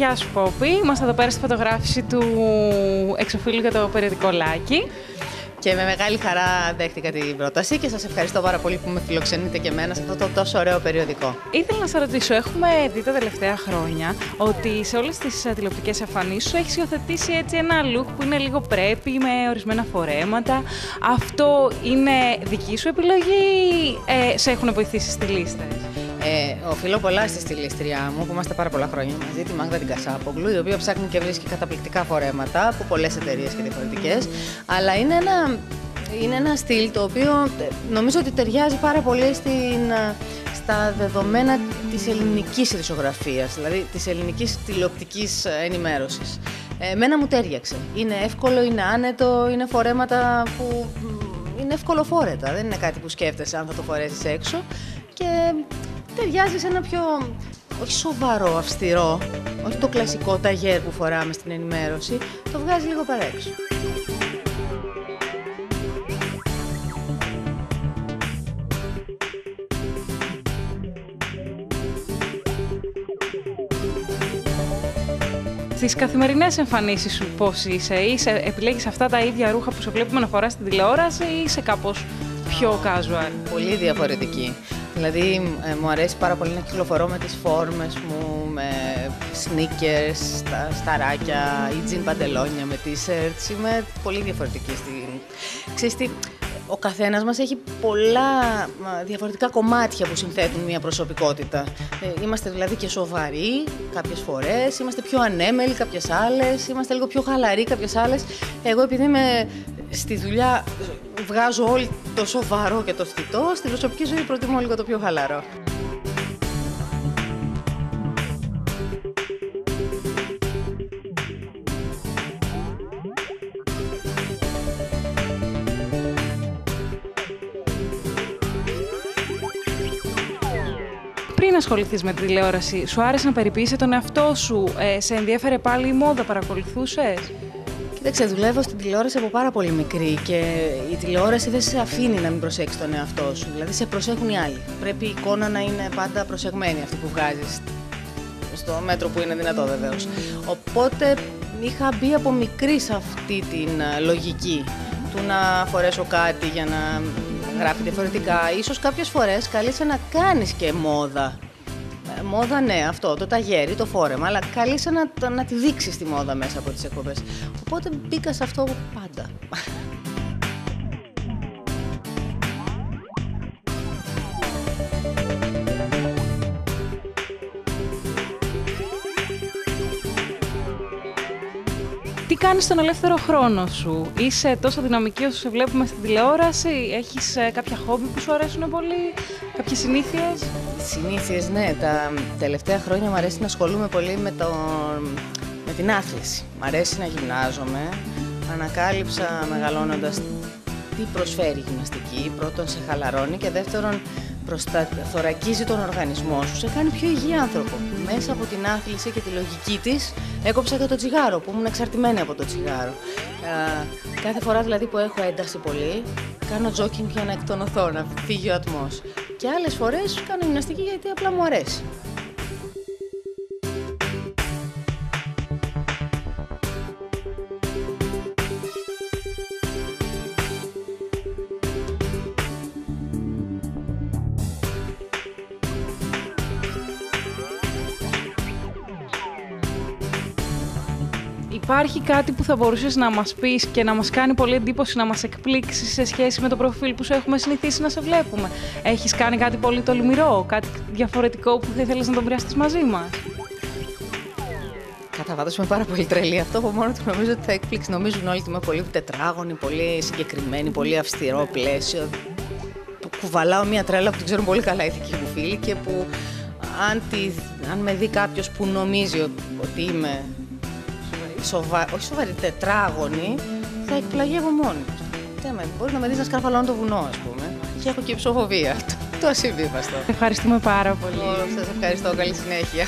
Γεια σου, Πόπη. Είμαστε εδώ πέρα στη φωτογράφηση του εξωφύλλου για το περιοδικό Λάκι. Και με μεγάλη χαρά δέχτηκα την πρόταση και σας ευχαριστώ πάρα πολύ που με φιλοξενείτε και εμένα σε αυτό το τόσο ωραίο περιοδικό. Ήθελα να σε ρωτήσω, έχουμε δει τα τελευταία χρόνια ότι σε όλες τις τηλεοπτικές εμφανίσεις σου έχεις υιοθετήσει έτσι ένα look που είναι λίγο πρέπει, με ορισμένα φορέματα. Αυτό είναι δική σου επιλογή ή σε έχουν βοηθήσει στιλίστες? Οφείλω πολλά στη στιλίστριά μου, που είμαστε πάρα πολλά χρόνια μαζί, τη Μάγδα την Κασάπογλου, η οποία ψάχνει και βρίσκει καταπληκτικά φορέματα από πολλές εταιρείες και διαφορετικές. Αλλά είναι ένα στυλ το οποίο νομίζω ότι ταιριάζει πάρα πολύ στα δεδομένα της ελληνικής ειδησιογραφίας, δηλαδή της ελληνικής τηλεοπτικής ενημέρωσης. Εμένα μου τέριαξε. Είναι εύκολο, είναι άνετο, είναι φορέματα που είναι ευκολοφόρετα. Δεν είναι κάτι που σκέφτεσαι αν θα το φορέσεις έξω. Και ταιριάζει σε ένα πιο, όχι σοβαρό, αυστηρό, όχι το κλασικό ταγέρ που φοράμε στην ενημέρωση, το βγάζει λίγο παρέξω. Στις καθημερινές εμφανίσεις σου πώς είσαι, επιλέγεις αυτά τα ίδια ρούχα που σε βλέπουμε να φοράς στην τηλεόραση ή είσαι κάπως πιο casual? Πολύ διαφορετική. Δηλαδή, μου αρέσει πάρα πολύ να κυκλοφορώ με τις φόρμες μου, με sneakers, σταράκια ή jean παντελόνια με t-shirts. Είμαι πολύ διαφορετική. Ξέρεις τι, ο καθένας μας έχει πολλά διαφορετικά κομμάτια που συνθέτουν μια προσωπικότητα. Είμαστε δηλαδή και σοβαροί κάποιες φορές, είμαστε πιο ανέμελοι κάποιες άλλες, είμαστε λίγο πιο χαλαροί κάποιες άλλες. Εγώ επειδή είμαι στη δουλειά βγάζω όλο το σοβαρό και το στιτό, στην προσωπική ζωή προτιμώ λίγο το πιο χαλαρό. Πριν ασχοληθείς με τη τηλεόραση, σου άρεσε να περιποιείσαι τον εαυτό σου, σε ενδιέφερε πάλι η μόδα, παρακολουθούσες? Κοίταξε, δουλεύω στην τηλεόραση από πάρα πολύ μικρή και η τηλεόραση δεν σε αφήνει να μην προσέξεις τον εαυτό σου. Δηλαδή, σε προσέχουν οι άλλοι. Πρέπει η εικόνα να είναι πάντα προσεγμένη αυτή που βγάζεις. Στο μέτρο που είναι δυνατό, βεβαίως. Οπότε είχα μπει από μικρή σε αυτή την λογική του να φορέσω κάτι για να γράφει διαφορετικά. Ίσως κάποιες φορές καλείσαι να κάνεις και μόδα. Μόδα, ναι, αυτό, το ταγέρι, το φόρεμα, αλλά καλείσαι να τη δείξεις τη μόδα μέσα από τις εκπομπές. Οπότε μπήκα σε αυτό πάντα. Τι κάνεις στον ελεύθερο χρόνο σου? Είσαι τόσο δυναμική όσο σε βλέπουμε στην τηλεόραση? Έχεις κάποια χόμπι που σου αρέσουν πολύ? Κάποιες συνήθειες? Συνήθειες, ναι. Τα τελευταία χρόνια μου αρέσει να ασχολούμαι πολύ με την άθληση. Μ' αρέσει να γυμνάζομαι. Ανακάλυψα μεγαλώνοντας τι προσφέρει η γυμναστική. Πρώτον, σε χαλαρώνει και δεύτερον, θωρακίζει τον οργανισμό σου, σε κάνει πιο υγιή άνθρωπο. Μέσα από την άθληση και τη λογική της έκοψα και το τσιγάρο, που ήμουν εξαρτημένη από το τσιγάρο. Κάθε φορά δηλαδή που έχω ένταση πολύ, κάνω τζόκινγκ για να εκτονωθώ, να φύγει ο ατμός. Και άλλες φορές κάνω γυμναστική γιατί απλά μου αρέσει. Υπάρχει κάτι που θα μπορούσες να μας πεις και να μας κάνει πολύ εντύπωση, να μας εκπλήξει σε σχέση με το προφίλ που σου έχουμε συνηθίσει να σε βλέπουμε? Έχεις κάνει κάτι πολύ τολμηρό, κάτι διαφορετικό που θα ήθελες να το μοιραστείς μαζί μας? Κατά βάθος είμαι πάρα πολύ τρελή. Αυτό από μόνο του νομίζω ότι θα εκπλήξει. Νομίζουν όλοι ότι είμαι πολύ τετράγωνη, πολύ συγκεκριμένη, πολύ αυστηρό πλαίσιο. Που κουβαλάω μια τρέλα που την ξέρουν πολύ καλά οι δικοί μου φίλοι και που αν με δει κάποιος που νομίζει ότι είμαι όχι σοβαρή, τετράγωνη, θα εκπλαγεί από μόνη του. Μπορεί να με δεις να σκαρφαλώνω το βουνό, ας πούμε. Και έχω και υψοφοβία. Το ασυμβίβαστο. Ευχαριστούμε πάρα πολύ. Σας ευχαριστώ. Καλή συνέχεια.